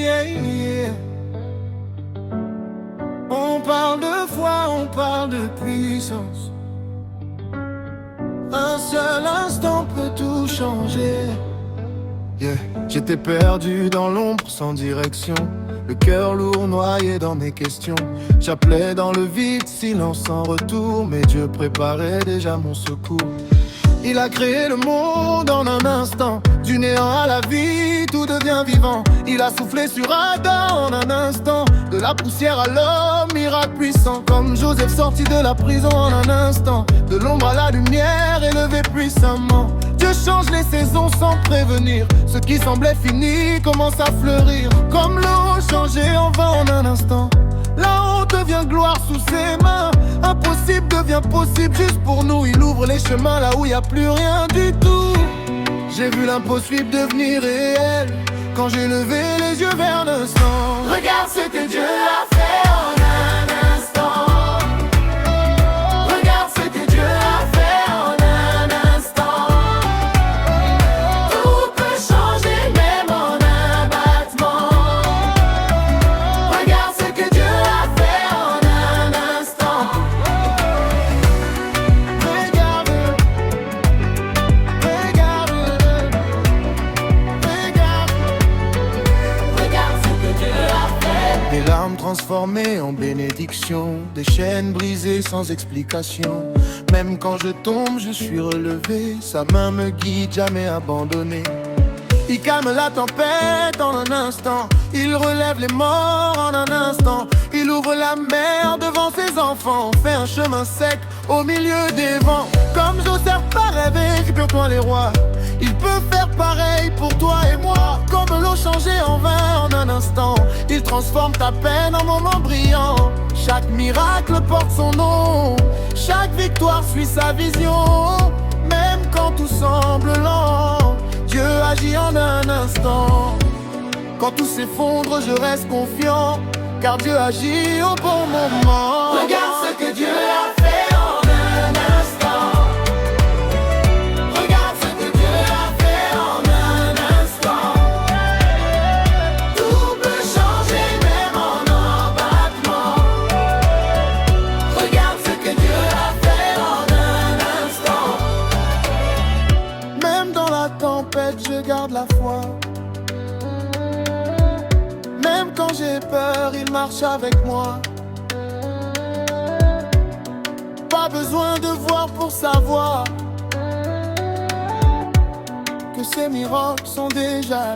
yeah, yeah. On parle de foi, on parle de puissance. Un seul instant peut tout changer. Yeah. J'étais perdu dans l'ombre sans direction, le cœur lourd noyé dans mes questions. J'appelais dans le vide, silence sans retour, mais Dieu préparait déjà mon secours. Il a créé le monde en un instant, du néant à la vie, tout devient vivant. Il a soufflé sur Adam en un instant, de la poussière à l'homme, miracle puissant. Comme Joseph sorti de la prison en un instant, de l'ombre à la lumière, élevé puissamment. Dieu change les saisons sans prévenir, ce qui semblait fini commence à fleurir. Comme l'eau changée en vin en un instant, la honte devient gloire sous ses mains. Impossible devient possible juste pour nous. Il ouvre les chemins là où y a plus rien du tout. J'ai vu l'impossible devenir réel quand j'ai levé les yeux vers l'instant. Regarde ce que Dieu a fait en un instant. Regarde ce que Dieu a fait en un instant. Tout peut changer même en un battement. Regarde ce que Dieu a fait en un instant. Regarde, regarde, regarde. Regarde ce que Dieu a fait. Des larmes transformées en bénédictions, des chaînes brisées sans explication. Même quand je tombe, je suis relevé. Sa main me guide, jamais abandonné. Il calme la tempête en un instant. Il relève les morts en un instant. Il ouvre la mer devant ses enfants. On fait un chemin sec au milieu des vents. Comme Joseph par rêve, récupère-toi les rois. Il peut faire pareil pour toi et moi. Comme l'eau changée en vin en un instant. Il transforme ta peine en moment brillant. Chaque miracle porte son nom. Chaque victoire suit sa vision. Même quand tout semble lent, Dieu agit en un instant. Quand tout s'effondre, je reste confiant, car Dieu agit au bon moment. Regarde ce que Dieu a fait en un instant. Regarde ce que Dieu a fait en un instant. Tout peut changer même en un battement. Regarde ce que Dieu a fait en un instant. Même dans la tempête, je garde la foi. Même quand j'ai peur, il marche avec moi. Pas besoin de voir pour savoir que ces miracles sont déjà